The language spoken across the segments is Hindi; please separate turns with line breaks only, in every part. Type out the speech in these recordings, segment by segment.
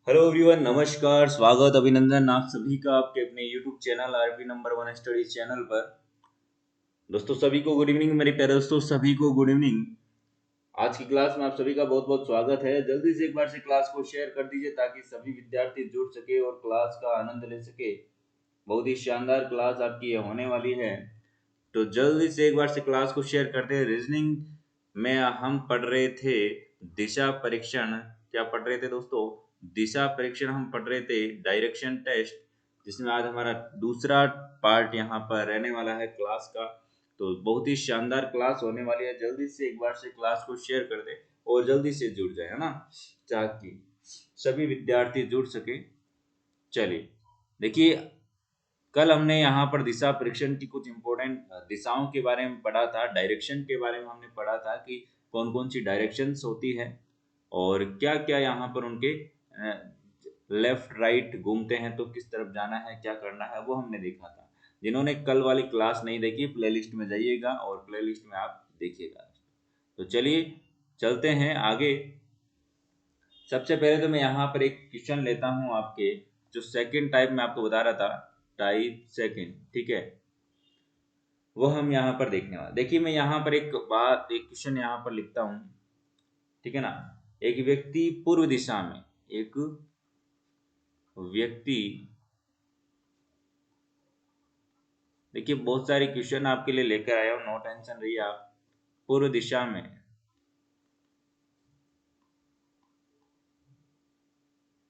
हेलो एवरीवन, नमस्कार, स्वागत, अभिनंदन आप सभी का आपके अपने YouTube channel RP number one studies channel पर। दोस्तों सभी को गुड इवनिंग, मेरे प्यारे दोस्तों सभी को गुड इवनिंग। आज की क्लास में आप सभी का बहुत बहुत स्वागत है। जल्दी से एक बार से क्लास को शेयर कर दीजिए ताकि सभी विद्यार्थी जुड़ सके और क्लास का आनंद ले सके। बहुत ही शानदार क्लास आपकी ये होने वाली है, तो जल्दी से एक बार से क्लास को शेयर करते हैं। रीजनिंग में हम पढ़ रहे थे दिशा परीक्षण। क्या पढ़ रहे थे दोस्तों? दिशा परीक्षण हम पढ़ रहे थे, डायरेक्शन टेस्ट, जिसमें आज हमारा दूसरा पार्ट यहाँ पर रहने वाला है क्लास का। तो बहुत ही शानदार क्लास होने वाली है। जल्दी से एक बार से क्लास को शेयर कर दे और जल्दी से जुड़ जाए, है ना, ताकि सभी विद्यार्थी जुड़ सके। चलिए देखिए, कल हमने यहाँ पर दिशा परीक्षण की कुछ इंपॉर्टेंट दिशाओं के बारे में पढ़ा था, डायरेक्शन के बारे में हमने पढ़ा था कि कौन कौन सी डायरेक्शंस होती है और क्या क्या यहाँ पर उनके लेफ्ट राइट घूमते हैं, तो किस तरफ जाना है, क्या करना है, वो हमने देखा था। जिन्होंने कल वाली क्लास नहीं देखी, प्लेलिस्ट में जाइएगा और प्लेलिस्ट में आप देखिएगा। तो चलिए चलते हैं आगे। सबसे पहले तो मैं यहाँ पर एक क्वेश्चन लेता हूँ आपके, जो सेकंड टाइप में आपको बता रहा था, टाइप सेकंड, ठीक है, वो हम यहाँ पर देखने वाले। देखिए मैं यहाँ पर एक क्वेश्चन यहाँ पर लिखता हूँ, ठीक है ना। एक व्यक्ति पूर्व दिशा में, एक व्यक्ति, देखिए बहुत सारे क्वेश्चन आपके लिए लेकर आया हूँ, नो टेंशन रहिए आप। पूर्व दिशा में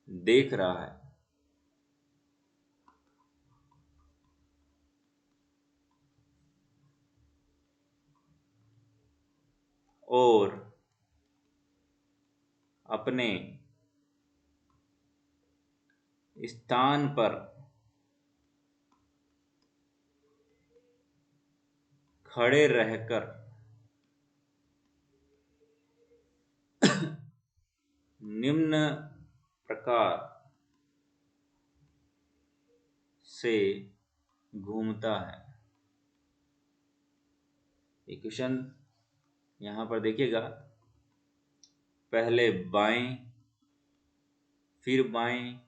देख रहा है और अपने स्थान पर खड़े रहकर निम्न प्रकार से घूमता है। ये क्वेश्चन यहाँ पर देखिएगा, पहले बाएं, फिर बाएं,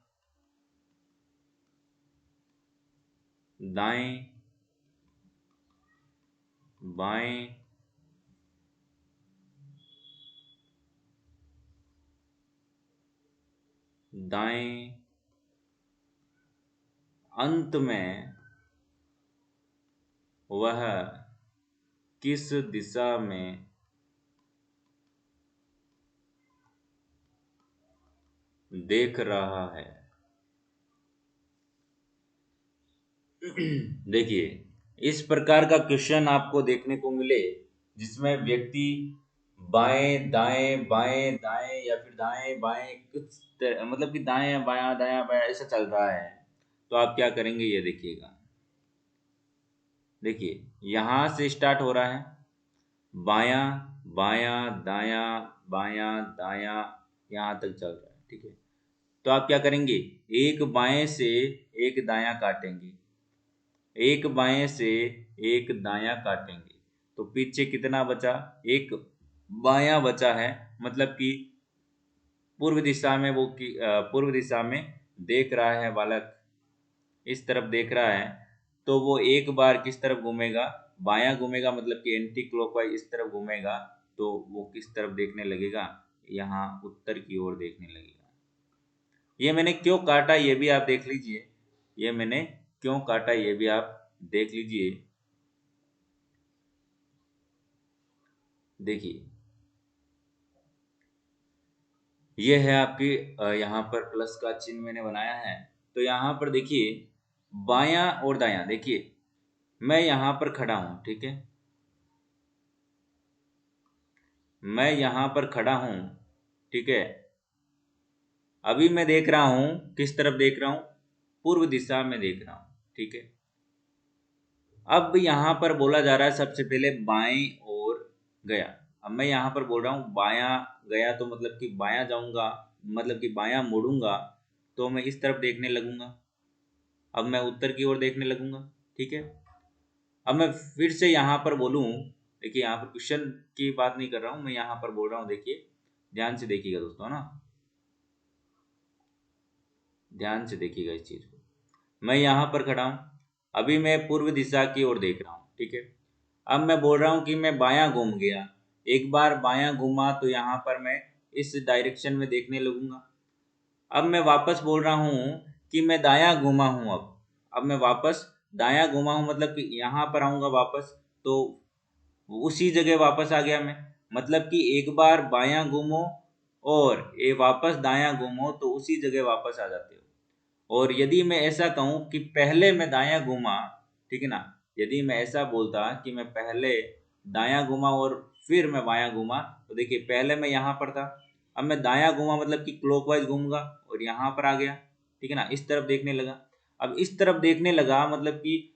दाएं, बाएं, दाएं, अंत में वह किस दिशा में देख रहा है। देखिए इस प्रकार का क्वेश्चन आपको देखने को मिले जिसमें व्यक्ति बाएं दाएं बाएं दाएं या फिर दाएं बाएं मतलब कि दायां बायां ऐसा चल रहा है, तो आप क्या करेंगे ये देखिएगा। देखिए यहाँ से स्टार्ट हो रहा है, बायां बायां दायां बायां दायां, यहाँ तक चल रहा है, ठीक है। तो आप क्या करेंगे, एक बाएं से एक दायां काटेंगे, एक बाएं से एक दायां काटेंगे, तो पीछे कितना बचा, एक बायां बचा है। मतलब कि पूर्व दिशा में पूर्व दिशा में देख रहा है बालक, इस तरफ देख रहा है, तो वो एक बार किस तरफ घूमेगा, बायां घूमेगा, मतलब कि एंटी क्लॉकवाइज इस तरफ घूमेगा। तो वो किस तरफ देखने लगेगा, यहाँ उत्तर की ओर देखने लगेगा। ये मैंने क्यों काटा ये भी आप देख लीजिए, ये मैंने क्यों काटा ये भी आप देख लीजिए। देखिए ये है आपकी यहाँ पर प्लस का चिन्ह मैंने बनाया है। तो यहाँ पर देखिए बायां और दायां, देखिए मैं यहाँ पर खड़ा हूँ, ठीक है, मैं यहाँ पर खड़ा हूँ, ठीक है। अभी मैं देख रहा हूँ, किस तरफ देख रहा हूँ, पूर्व दिशा में देख रहा हूँ, ठीक है। अब यहाँ पर बोला जा रहा है सबसे पहले बाएं ओर गया। अब मैं यहाँ पर बोल रहा हूँ बायां गया, तो मतलब कि बायां जाऊंगा, मतलब कि बायां मुड़ूंगा, तो मैं इस तरफ देखने लगूंगा। अब मैं उत्तर की ओर देखने लगूंगा, ठीक है। अब मैं फिर से यहाँ पर बोलूँ, देखिए यहाँ पर क्वेश्चन की बात नहीं कर रहा हूँ, मैं यहाँ पर बोल रहा हूँ, देखिए ध्यान से देखिएगा दोस्तों, है ना। ध्यान से देखिएगा इस चीज को। मैं यहाँ पर खड़ा हूँ, अभी मैं पूर्व दिशा की ओर देख रहा हूँ, ठीक है। अब मैं बोल रहा हूँ कि मैं बायां घूम गया, एक बार बायां घूमा तो यहाँ पर मैं इस डायरेक्शन में देखने लगूंगा। अब मैं वापस बोल रहा हूँ कि मैं दायां घूमा हूँ। अब मैं वापस दायां घूमा हूँ, मतलब कि यहाँ पर आऊंगा वापस, तो उसी जगह वापस आ गया मैं। मतलब कि एक बार बायां घूमो और ये वापस दायां घूमो तो उसी जगह वापस आ जाते हो। और यदि मैं ऐसा कहूँ कि पहले मैं दायां घूमा, ठीक है ना, यदि मैं ऐसा बोलता कि मैं पहले दायां घूमा और फिर मैं बायां घूमा, तो देखिए पहले मैं यहाँ पर था, अब मैं दायां घूमा मतलब कि क्लॉकवाइज घूमूंगा और यहाँ पर आ गया, ठीक है ना, इस तरफ देखने लगा। अब इस तरफ देखने लगा मतलब कि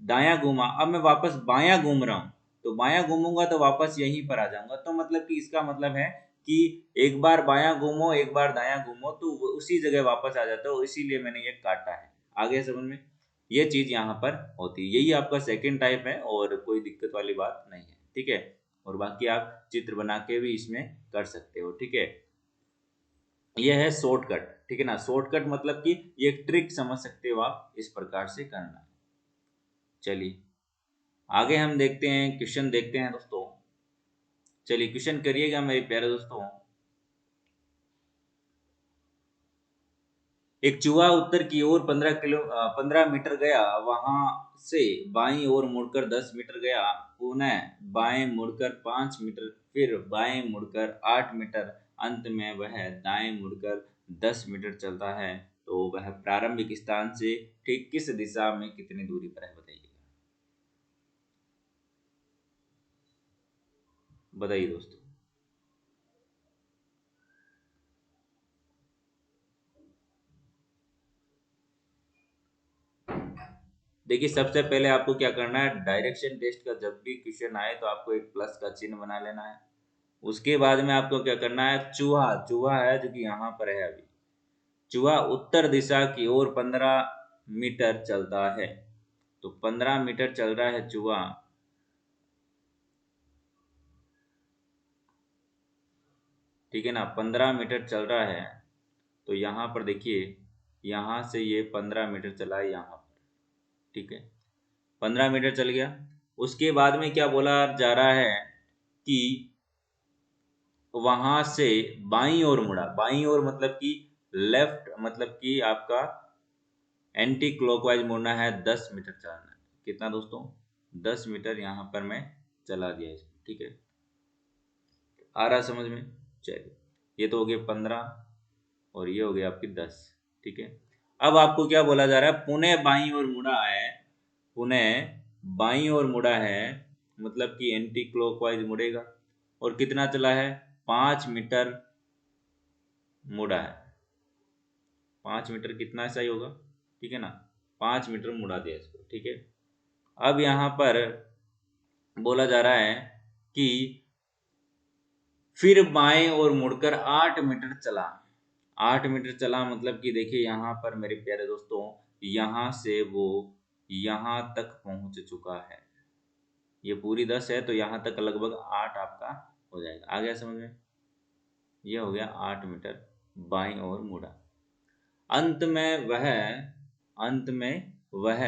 दायां घूमा, अब मैं वापस बायां घूम रहा हूँ, तो बायां घूमूंगा तो वापस यहीं पर आ जाऊंगा। तो मतलब कि इसका मतलब है कि एक बार बायां घूमो एक बार दायां घूमो तो वो उसी जगह वापस आ जाता है, इसीलिए मैंने ये काटा है। आगे समझ में, ये चीज यहाँ पर होती है। यही आपका सेकंड टाइप है और कोई दिक्कत वाली बात नहीं है, ठीक है। और बाकी आप चित्र बना के भी इसमें कर सकते हो, ठीक है। यह है शॉर्टकट, ठीक है ना। शॉर्टकट मतलब कि ये एक ट्रिक समझ सकते हो आप, इस प्रकार से करना है। चलिए आगे हम देखते हैं, क्वेश्चन देखते हैं दोस्तों। चलिए क्वेश्चन करिएगा मेरे प्यारे दोस्तों। एक चूहा उत्तर की ओर 15 मीटर गया, वहां से बाईं ओर मुड़कर 10 मीटर गया, पुनः बाएं मुड़कर 5 मीटर, फिर बाएं मुड़कर 8 मीटर, अंत में वह दाएं मुड़कर 10 मीटर चलता है, तो वह प्रारंभिक स्थान से ठीक किस दिशा में कितनी दूरी पर है, बताइए। बताइए दोस्तों। देखिए सबसे पहले आपको क्या करना है, डायरेक्शन टेस्ट का जब भी क्वेश्चन आए तो आपको एक प्लस का चिन्ह बना लेना है। उसके बाद में आपको क्या करना है, चूहा चूहा है जो कि यहाँ पर है अभी, चूहा उत्तर दिशा की ओर 15 मीटर चलता है, तो 15 मीटर चल रहा है चूहा, ठीक है ना, 15 मीटर चल रहा है। तो यहाँ पर देखिए, यहाँ से ये 15 मीटर चला है यहाँ पर, ठीक है, 15 मीटर चल गया। उसके बाद में क्या बोला जा रहा है कि वहां से बाईं ओर मुड़ा, बाईं ओर मतलब कि लेफ्ट, मतलब कि आपका एंटी क्लॉकवाइज मुड़ना है, 10 मीटर चलना है। कितना दोस्तों, 10 मीटर यहाँ पर मैं चला दिया इसमें, ठीक है। आ रहा समझ में। चलिए ये तो हो गया 15 और ये हो गया आपकी 10, ठीक है। अब आपको क्या बोला जा रहा है, पुणे बाईं ओर मुड़ा है, पुणे बाईं ओर मुड़ा है, मतलब कि एंटी क्लॉकवाइज मुड़ेगा, और कितना चला है, 5 मीटर मुड़ा है। 5 मीटर कितना सही होगा, ठीक है ना, 5 मीटर मुड़ा दिया इसको, ठीक है। अब यहाँ पर बोला जा रहा है कि फिर बाएं ओर मुड़कर 8 मीटर चला, 8 मीटर चला, मतलब कि देखिए यहाँ पर मेरे प्यारे दोस्तों, यहाँ से वो यहाँ तक पहुंच चुका है। ये पूरी 10 है तो यहाँ तक लगभग 8 आपका हो जाएगा। आ गया समझ में, ये हो गया 8 मीटर बाईं ओर मुड़ा। अंत में वह अंत में वह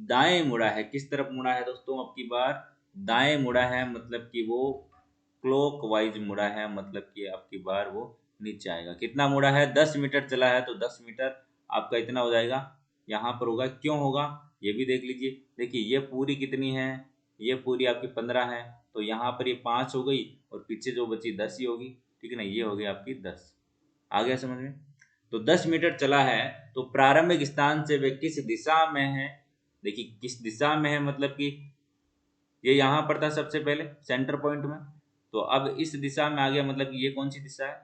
दाएं मुड़ा है, किस तरफ मुड़ा है दोस्तों, अब की बार दाएं मुड़ा है, मतलब कि वो क्लॉकवाइज मुड़ा है, मतलब कि अब की बार वो नीचे आएगा। कितना मुड़ा है, 10 मीटर चला है, तो 10 मीटर आपका इतना हो जाएगा, यहाँ पर होगा। क्यों होगा ये भी देख लीजिए। देखिए ये पूरी कितनी है, ये पूरी आपकी 15 है, तो यहाँ पर ये 5 हो गई और पीछे जो बची 10 ही होगी, ठीक है ना, ये हो गई आपकी 10। आ गया समझ में। तो 10 मीटर चला है, तो प्रारंभिक स्थान से वे किस दिशा में है, देखिए किस दिशा में है, मतलब कि ये यहाँ पर था सबसे पहले सेंटर पॉइंट में, तो अब इस दिशा में आ गया, मतलब कि ये कौन सी दिशा है,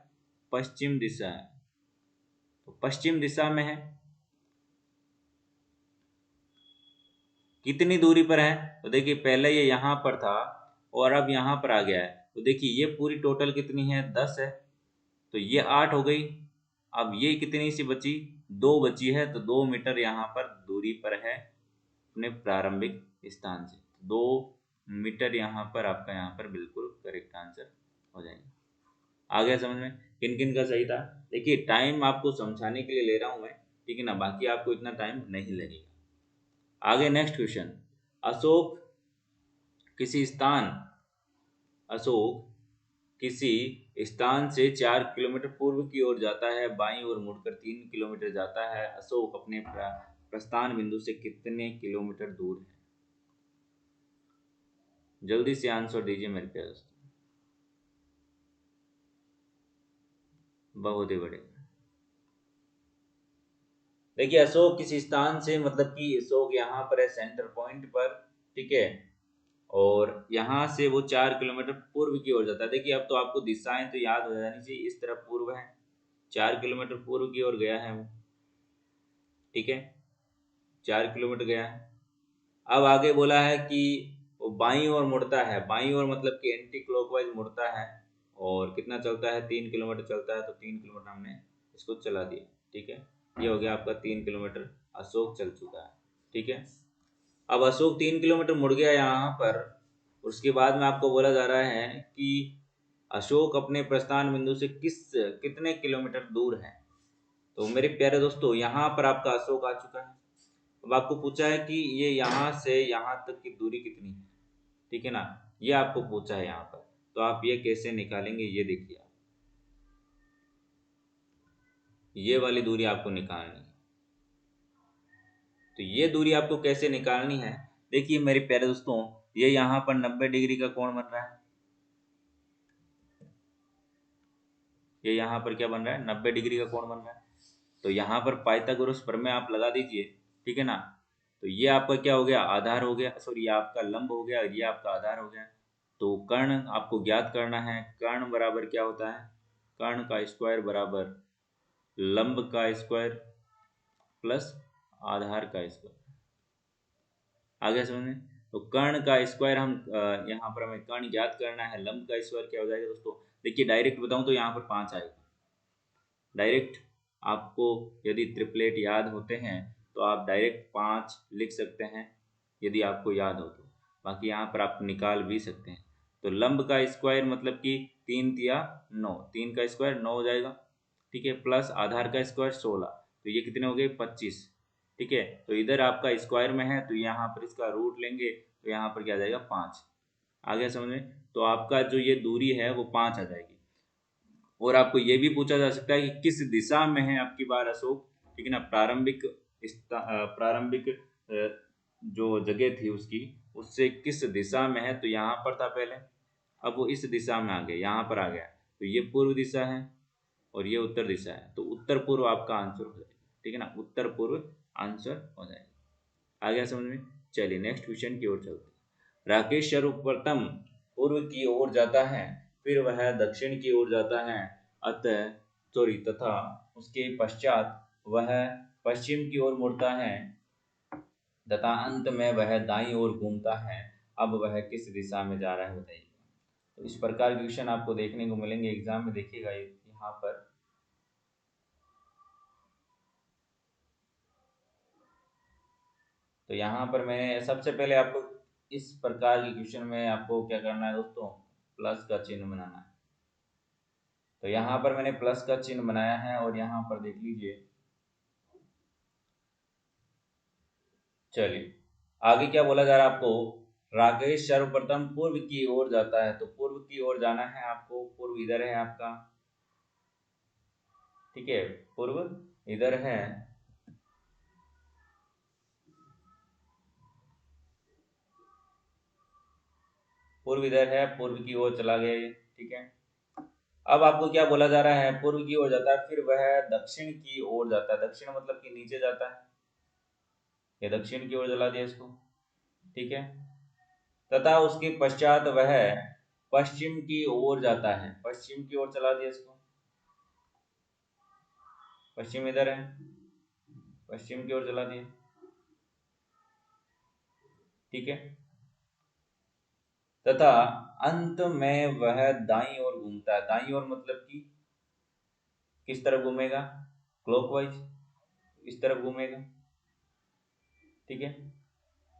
पश्चिम दिशा है, तो पश्चिम दिशा में है। कितनी दूरी पर है, तो देखिए पहले ये यहाँ पर था और अब यहाँ पर आ गया है, तो देखिए ये पूरी टोटल कितनी है, 10 है, तो ये 8 हो गई। अब ये कितनी सी बची, 2 बची है, तो 2 मीटर यहाँ पर दूरी पर है अपने प्रारंभिक स्थान से। 2 मीटर यहाँ पर आपका, यहाँ पर बिल्कुल करेक्ट आंसर हो जाएगा। आ गया समझ में, किन किन का सही था। देखिए टाइम आपको समझाने के लिए ले रहा हूँ मैं, ठीक है ना, बाकी आपको इतना टाइम नहीं लगेगा। आगे नेक्स्ट क्वेश्चन, अशोक किसी स्थान अशोक किसी स्थान से 4 किलोमीटर पूर्व की ओर जाता है, बाईं ओर मुड़कर 3 किलोमीटर जाता है। अशोक अपने प्रस्थान बिंदु से कितने किलोमीटर दूर है? जल्दी से आंसर दीजिए मेरे प्यारे दोस्तों, बहुत ही बढ़िया। देखिए अशोक किसी स्थान से मतलब कि अशोक यहाँ पर है सेंटर पॉइंट पर, ठीक है, और यहाँ से वो 4 किलोमीटर पूर्व की ओर जाता है। देखिए अब तो आपको दिशाएं तो याद हो जानी चाहिए, इस तरफ पूर्व है, 4 किलोमीटर पूर्व की ओर गया है वो, ठीक है, 4 किलोमीटर गया है। अब आगे बोला है कि वो बाईं ओर मुड़ता है, बाईं ओर मतलब कि एंटी क्लॉकवाइज मुड़ता है, और कितना चलता है, 3 किलोमीटर चलता है, तो 3 किलोमीटर हमने इसको चला दिया, ठीक है, ये हो गया आपका 3 किलोमीटर अशोक चल चुका है, ठीक है। अब अशोक 3 किलोमीटर मुड़ गया यहाँ पर, उसके बाद में आपको बोला जा रहा है कि अशोक अपने प्रस्थान बिंदु से कितने किलोमीटर दूर है। तो मेरे प्यारे दोस्तों यहाँ पर आपका अशोक आ चुका है। अब आपको पूछा है कि ये यहाँ से यहाँ तक की दूरी कितनी है, ठीक है ना, ये आपको पूछा है यहाँ पर। तो आप ये कैसे निकालेंगे, ये देखिए आप, ये वाली दूरी आपको निकालनी है। तो ये दूरी आपको कैसे निकालनी है, देखिए मेरे प्यारे दोस्तों, ये यहाँ पर 90 डिग्री का कोण बन रहा है, ये यहाँ पर क्या बन रहा है, 90 डिग्री का कोण बन रहा है। तो यहाँ पर पाइथागोरस प्रमेय आप लगा दीजिए, ठीक है ना। तो ये आपका क्या हो गया, आधार हो गया, सॉरी ये आपका लंब हो गया और ये आपका आधार हो गया। तो कर्ण आपको ज्ञात करना है, कर्ण बराबर क्या होता है, कर्ण का स्क्वायर बराबर लंब का स्क्वायर प्लस आधार का स्क्वायर। आगे समझ, तो कर्ण का स्क्वायर हम यहाँ पर हमें कर्ण ज्ञात करना है, लंब का स्क्वायर क्या हो जाएगा दोस्तों, देखिए डायरेक्ट बताऊं तो यहाँ पर 5 आएगा डायरेक्ट। आपको यदि ट्रिपलेट याद होते हैं तो आप डायरेक्ट 5 लिख सकते हैं यदि आपको याद हो तो, बाकी यहाँ पर आप निकाल भी सकते हैं। तो लंब का स्क्वायर मतलब कि 3 तिया 9, 3 का स्क्वायर 9 हो जाएगा, ठीक है, प्लस आधार का स्क्वायर 16, तो ये कितने हो गए 25, ठीक है। तो इधर आपका स्क्वायर में है तो यहाँ पर इसका रूट लेंगे, तो यहाँ पर क्या आ जाएगा 5, आ गया समझ में। तो आपका जो ये दूरी है वो 5 आ जाएगी। और आपको ये भी पूछा जा सकता है कि किस दिशा में है आपकी बार अशोक, ठीक है ना, प्रारंभिक जो जगह थी उसकी, उससे किस दिशा में है, तो यहाँ पर था पहले, अब वो इस दिशा में आ गया, यहाँ पर आ गया, तो ये पूर्व दिशा है और ये उत्तर दिशा है, तो उत्तर पूर्व आपका आंसर हो जाएगा, ठीक है ना, उत्तर पूर्व आंसर हो जाएगा। आ गया समझ में। चलिए नेक्स्ट क्वेश्चन की ओर चलते हैं। राकेश सर्वप्रथम पूर्व की ओर जाता है, फिर वह दक्षिण की ओर जाता है, तथा उसके पश्चात वह पश्चिम की ओर मुड़ता है, तथा अंत में वह दाईं ओर घूमता है। अब वह किस दिशा में जा रहा है बताइए। तो इस प्रकार के क्वेश्चन आपको देखने को मिलेंगे एग्जाम में, देखिएगा यहाँ पर। तो यहाँ पर मैंने सबसे पहले आपको इस प्रकार के क्वेश्चन में आपको क्या करना है दोस्तों, प्लस का चिन्ह बनाना है। तो यहाँ पर मैंने प्लस का चिन्ह बनाया है और यहाँ पर देख लीजिए। चलिए आगे क्या बोला जा रहा है आपको, राकेश सर्वप्रथम पूर्व की ओर जाता है, तो पूर्व की ओर जाना है आपको, पूर्व इधर है आपका, ठीक है, पूर्व इधर है, पूर्व इधर है, पूर्व की ओर चला गया ये, ठीक है। अब आपको क्या बोला जा रहा है, पूर्व की ओर जाता है, फिर वह दक्षिण की ओर जाता है, दक्षिण मतलब कि नीचे जाता है, ये दक्षिण की ओर चला दिया इसको, ठीक है, तथा उसके पश्चात वह पश्चिम की ओर जाता है, पश्चिम की ओर चला दिया इसको, पश्चिम इधर है, पश्चिम की ओर चला दिया, ठीक है, तथा अंत में वह दाईं ओर घूमता है, दाईं ओर मतलब कि किस तरफ घूमेगा, क्लॉकवाइज, इस तरफ घूमेगा, ठीक है,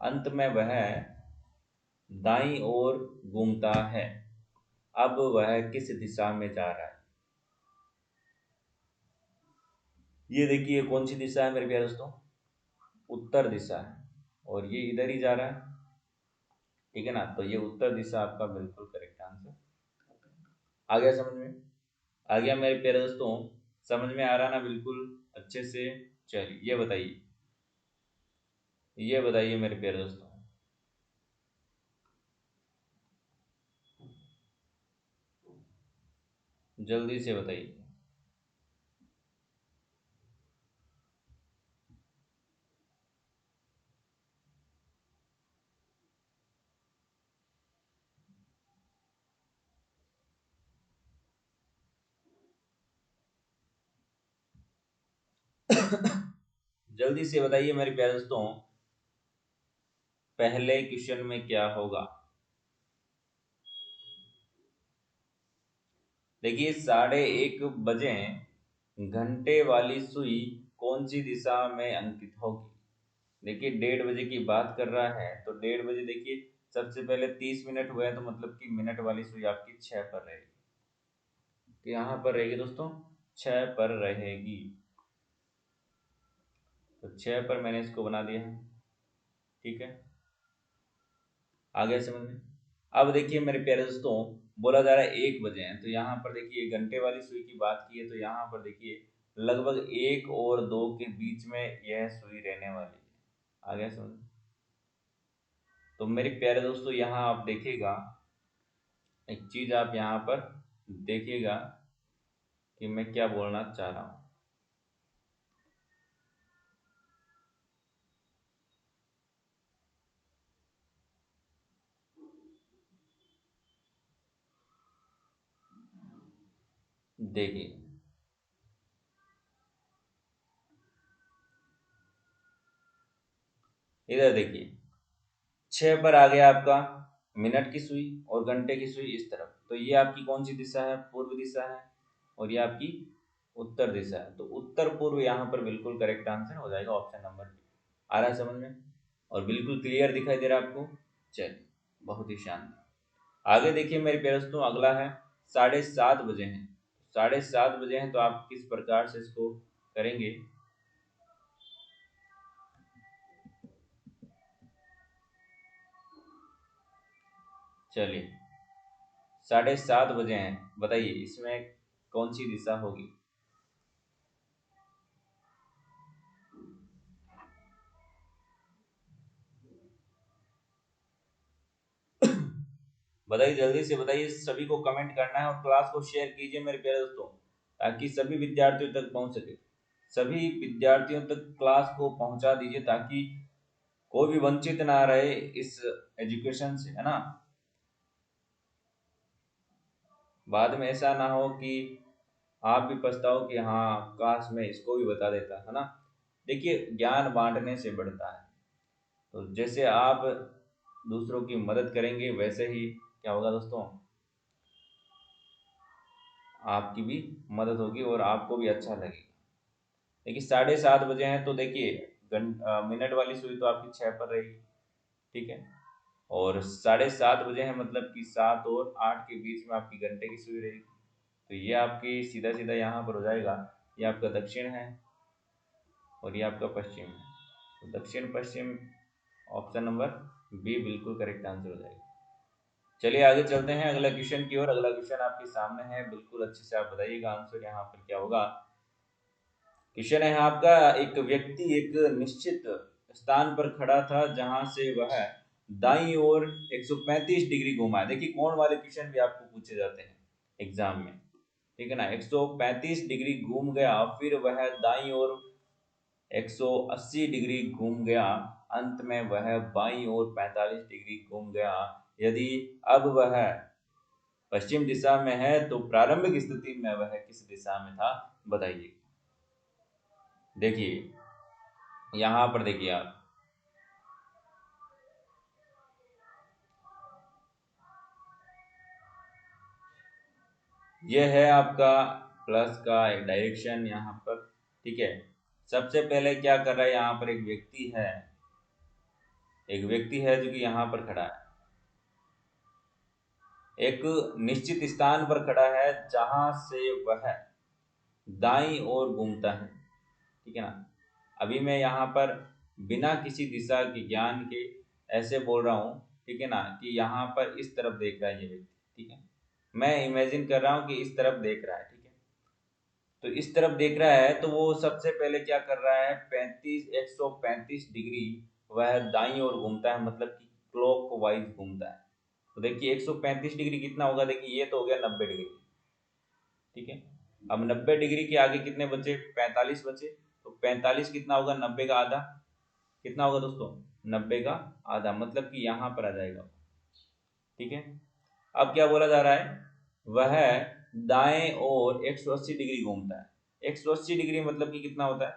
अंत में वह दाईं ओर घूमता है। अब वह किस दिशा में जा रहा है, ये देखिए कौन सी दिशा है मेरे प्यारे दोस्तों, उत्तर दिशा है, और ये इधर ही जा रहा है, ठीक है ना। तो ये उत्तर दिशा आपका बिल्कुल करेक्ट आंसर। आ गया समझ में? आ गया मेरे प्यारे दोस्तों, समझ में आ रहा ना बिल्कुल अच्छे से? चलिए ये बताइए, ये बताइए मेरे प्यारे दोस्तों, जल्दी से बताइए। जल्दी से बताइए मेरे प्यारे दोस्तों, पहले क्वेश्चन में क्या होगा? देखिए 1:30 बजे घंटे वाली सुई कौन सी दिशा में अंकित होगी? देखिए 1:30 बजे की बात कर रहा है, तो 1:30 बजे देखिए सबसे पहले 30 मिनट हुए हैं, तो मतलब कि मिनट वाली सुई आपकी 6 पर रहेगी। तो यहाँ पर रहेगी दोस्तों 6 पर रहेगी, तो 6 पर मैंने इसको बना दिया है, ठीक है। आ गया समझ में? अब देखिए मेरे प्यारे दोस्तों, बोला जा रहा है 1 बजे हैं, तो यहाँ पर देखिए घंटे वाली सुई की बात की है, तो यहाँ पर देखिए लगभग 1 और 2 के बीच में यह सुई रहने वाली है। आ गया समझ में? तो मेरे प्यारे दोस्तों यहाँ आप देखिएगा, एक चीज आप यहाँ पर देखिएगा कि मैं क्या बोलना चाह रहा हूँ। देखिए इधर देखिए 6 पर आ गया आपका मिनट की सुई और घंटे की सुई इस तरफ, तो ये आपकी कौन सी दिशा है? पूर्व दिशा है, और ये आपकी उत्तर दिशा है। तो उत्तर पूर्व यहाँ पर बिल्कुल करेक्ट आंसर हो जाएगा, ऑप्शन नंबर बी। आ रहा है समझ में? और बिल्कुल क्लियर दिखाई दे रहा है आपको? चलिए बहुत ही शानदार। आगे देखिए मेरे प्यारे दोस्तों, अगला है 7:30 बजे हैं। 7:30 बजे हैं, तो आप किस प्रकार से इसको करेंगे? चलिए 7:30 बजे हैं, बताइए इसमें कौन सी दिशा होगी? बताइए जल्दी से बताइए, सभी को कमेंट करना है और क्लास को शेयर कीजिए मेरे प्यारे दोस्तों, ताकि सभी विद्यार्थियों तक पहुंच सके। सभी विद्यार्थियों तक क्लास को पहुंचा दीजिए, ताकि कोई भी वंचित ना रहे इस एजुकेशन से, है ना। बाद में ऐसा ना हो कि आप भी पछताओ कि हाँ काश मैं इसको भी बता देता, है ना। देखिए ज्ञान बांटने से बढ़ता है, तो जैसे आप दूसरों की मदद करेंगे वैसे ही क्या होगा दोस्तों, आपकी भी मदद होगी और आपको भी अच्छा लगेगा। देखिए 7:30 बजे हैं, तो देखिए मिनट वाली सुई तो आपकी 6 पर रहेगी, ठीक है। और 7:30 बजे हैं, मतलब कि 7 और 8 के बीच में आपकी घंटे की सुई रहेगी, तो ये आपकी सीधा सीधा यहाँ पर हो जाएगा। ये आपका दक्षिण है और ये आपका पश्चिम है, तो दक्षिण पश्चिम ऑप्शन नंबर बी बिल्कुल करेक्ट आंसर हो जाएगा। चलिए आगे चलते हैं अगला क्वेश्चन की ओर। अगला क्वेश्चन आपके सामने है, बिल्कुल अच्छे से आप बताइएगा आंसर यहाँ पर क्या होगा। क्वेश्चन है आपका, एक व्यक्ति एक निश्चित स्थान पर खड़ा था जहां से वह दाईं ओर 135 डिग्री घुमा। देखिए कोण वाले क्वेश्चन भी आपको पूछे जाते हैं एग्जाम में, ठीक है ना। 135 डिग्री घूम गया, फिर वह दाईं ओर 180 डिग्री घूम गया, अंत में वह बाईं ओर 45 डिग्री घूम गया। यदि अब वह पश्चिम दिशा में है, तो प्रारंभिक स्थिति में वह किस दिशा में था? बताइए। देखिए यहाँ पर देखिए आप, यह है आपका प्लस का एक डायरेक्शन यहाँ पर, ठीक है। सबसे पहले क्या कर रहा है, यहाँ पर एक व्यक्ति है, एक व्यक्ति है जो कि यहाँ पर खड़ा है, एक निश्चित स्थान पर खड़ा है जहां से वह दाईं ओर घूमता है। ठीक है ना। अभी मैं यहाँ पर बिना किसी दिशा के ज्ञान के ऐसे बोल रहा हूँ, ठीक है ना, कि यहाँ पर इस तरफ देख रहा है ये व्यक्ति, ठीक है। मैं इमेजिन कर रहा हूँ कि इस तरफ देख रहा है, ठीक है। तो इस तरफ देख रहा है तो वो सबसे पहले क्या कर रहा है, 135 वह दाईं ओर घूमता है, मतलब कि क्लॉक वाइज घूमता है। तो देखिए 135 डिग्री कितना होगा, देखिए ये तो हो गया 90 डिग्री, ठीक है। अब 90 डिग्री के आगे कितने बचे, 45 बचे। तो 45 कितना होगा, 90 का आधा, कितना होगा दोस्तों, 90 का आधा, मतलब कि यहाँ पर आ जाएगा, ठीक है। अब क्या बोला जा रहा है, वह दाएं ओर 180 डिग्री घूमता है। 180 डिग्री मतलब कि कितना होता है,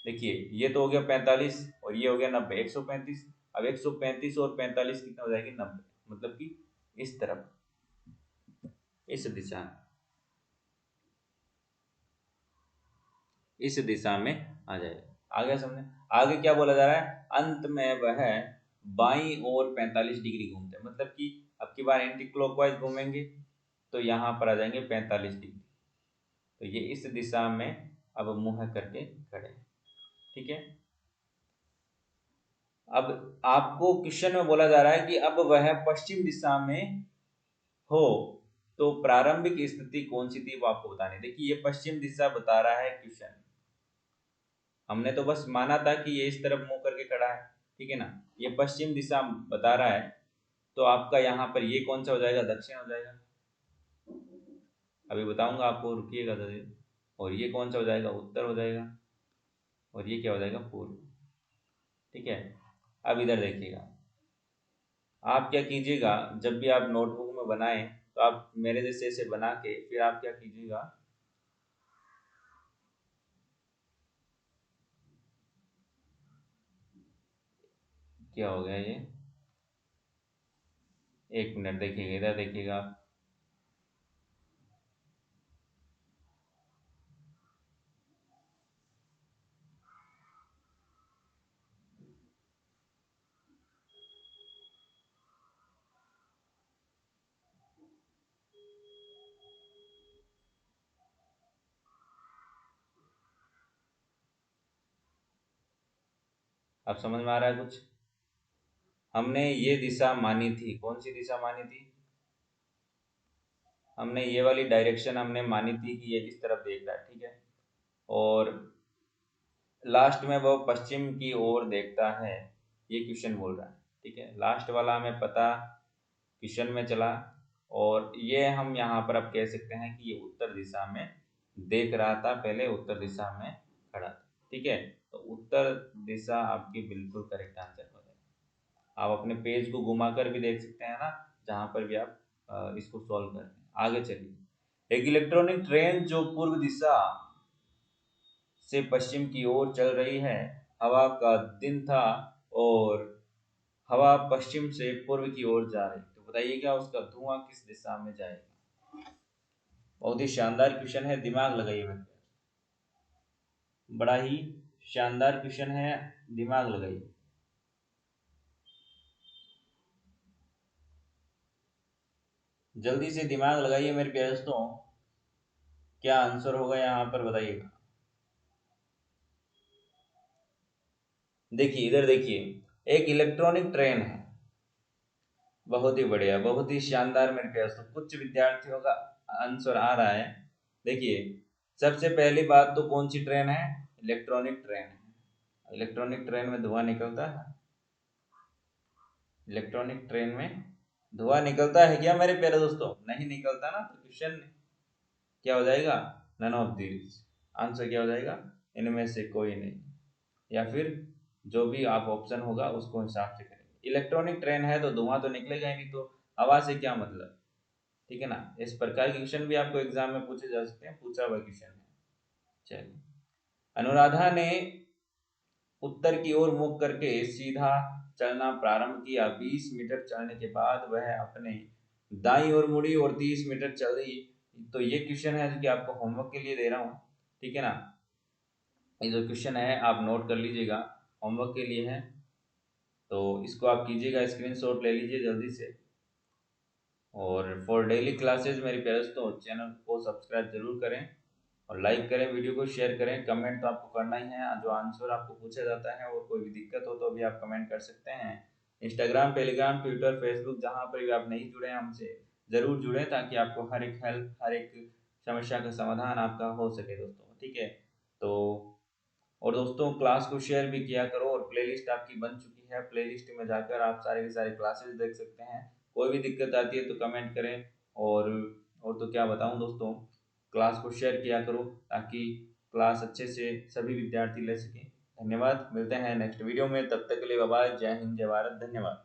देखिए ये तो हो गया 45 और ये हो गया 90, 135। अब 135 और 45 कितना हो जाएगी, 90, मतलब कि इस तरफ, इस दिशा, इस दिशा में आ जाएगा। आ गया समझे। आगे क्या बोला जा रहा है, अंत में वह बाईं ओर 45 डिग्री घूमते हैं, मतलब कि अब की बार एंटी क्लॉकवाइज घूमेंगे तो यहाँ पर आ जाएंगे 45 डिग्री। तो ये इस दिशा में अब मुंह करके खड़े, ठीक है। अब आपको क्वेश्चन में बोला जा रहा है कि अब वह पश्चिम दिशा में हो तो प्रारंभिक स्थिति कौन सी थी वो आपको बतानी है। देखिए ये पश्चिम दिशा बता रहा है क्वेश्चन, हमने तो बस माना था कि ये इस तरफ मुंह करके खड़ा है, ठीक है ना। ये पश्चिम दिशा बता रहा है, तो आपका यहाँ पर ये कौन सा हो जाएगा, दक्षिण हो जाएगा। अभी बताऊंगा आपको, रुकिएगा जरा। और ये कौन सा हो जाएगा, उत्तर हो जाएगा। और ये क्या हो जाएगा, पूर्व, ठीक है। अब इधर देखिएगा, आप क्या कीजिएगा, जब भी आप नोटबुक में बनाएं तो आप मेरे जैसे ऐसे बना के फिर आप क्या कीजिएगा, क्या हो गया ये, एक मिनट देखिएगा, इधर देखिएगा। आप समझ में आ रहा है कुछ। हमने ये दिशा मानी थी, कौन सी दिशा मानी थी, हमने ये वाली डायरेक्शन हमने मानी थी कि ये इस तरफ देख रहा है, ठीक है। और लास्ट में वो पश्चिम की ओर देखता है, ये क्वेश्चन बोल रहा है, ठीक है। लास्ट वाला हमें पता क्वेश्चन में चला, और ये हम यहाँ पर अब कह सकते हैं कि ये उत्तर दिशा में देख रहा था, पहले उत्तर दिशा में खड़ा था, ठीक है। तो उत्तर दिशा आपकी बिल्कुल करेक्ट आंसर हो जाएगा। आप अपने पेज को घुमा कर भी देख सकते हैं ना, जहाँ पर भी आप इसको सॉल्व करते हैं। आगे चलिए, एक इलेक्ट्रॉनिक ट्रेन जो पूर्व दिशा से पश्चिम की ओर चल रही है, हवा का दिन था और हवा पश्चिम से पूर्व की ओर जा रही, तो बताइएगा उसका धुआं किस दिशा में जाएगा। बहुत ही शानदार क्वेश्चन है, दिमाग लगाइए मेरे पे। बड़ा ही शानदार क्वेश्चन है, दिमाग लगाइए। जल्दी से दिमाग लगाइए मेरे प्यारे दोस्तों, क्या आंसर होगा यहाँ पर बताइएगा। देखिए इधर देखिए, एक इलेक्ट्रॉनिक ट्रेन है, बहुत ही बढ़िया, बहुत ही शानदार मेरे प्यारे दोस्तों। कुछ विद्यार्थियों का आंसर आ रहा है। देखिए सबसे पहली बात तो कौन सी ट्रेन है, इलेक्ट्रॉनिक ट्रेन है। इलेक्ट्रॉनिक ट्रेन में धुआं निकलता है, इलेक्ट्रॉनिक ट्रेन में धुआं निकलता है क्या मेरे प्यारे दोस्तों, नहीं निकलता ना। तो क्वेश्चन क्या हो जाएगा, नन ऑफ दिस, आंसर क्या हो जाएगा, इनमें से कोई नहीं, या फिर जो भी आप ऑप्शन होगा उसको हिसाब से करेंगे। इलेक्ट्रॉनिक ट्रेन है तो धुआं तो निकलेगा ही नहीं, तो हवा से क्या मतलब, ठीक है ना। इस प्रकार के क्वेश्चन भी आपको एग्जाम में पूछे जा सकते हैं, पूछा हुआ क्वेश्चन है। चलिए, अनुराधा ने उत्तर की ओर मुख करके सीधा चलना प्रारंभ किया। 20 मीटर चलने के बाद वह अपने दाईं ओर मुड़ी और 30 मीटर चली। तो ये क्वेश्चन है जो कि आपको होमवर्क के लिए दे रहा हूँ, ठीक है ना। ये जो क्वेश्चन है आप नोट कर लीजिएगा, होमवर्क के लिए है, तो इसको आप कीजिएगा, स्क्रीनशॉट ले लीजिए जल्दी से। और फॉर डेली क्लासेस मेरे प्यारे दोस्तों चैनल को सब्सक्राइब जरूर करें। और लाइक करें, वीडियो को शेयर करें। कमेंट तो आपको करना ही है, जो आंसर आपको पूछा जाता है, और कोई भी दिक्कत हो तो भी आप कमेंट कर सकते हैं। इंस्टाग्राम, टेलीग्राम, ट्विटर, फेसबुक, जहाँ पर भी आप नहीं जुड़े हैं हमसे, ज़रूर जुड़े, ताकि आपको हर एक हेल्प, हर एक समस्या का समाधान आपका हो सके दोस्तों। ठीक है, तो और दोस्तों क्लास को शेयर भी किया करो, और प्लेलिस्ट आपकी बन चुकी है, प्लेलिस्ट में जाकर आप सारे के सारे क्लासेस देख सकते हैं। कोई भी दिक्कत आती है तो कमेंट करें। और और तो क्या बताऊं दोस्तों, क्लास को शेयर किया करो ताकि क्लास अच्छे से सभी विद्यार्थी ले सकें। धन्यवाद, मिलते हैं नेक्स्ट वीडियो में, तब तक के लिए बाय बाय, जय हिंद, जय भारत, धन्यवाद।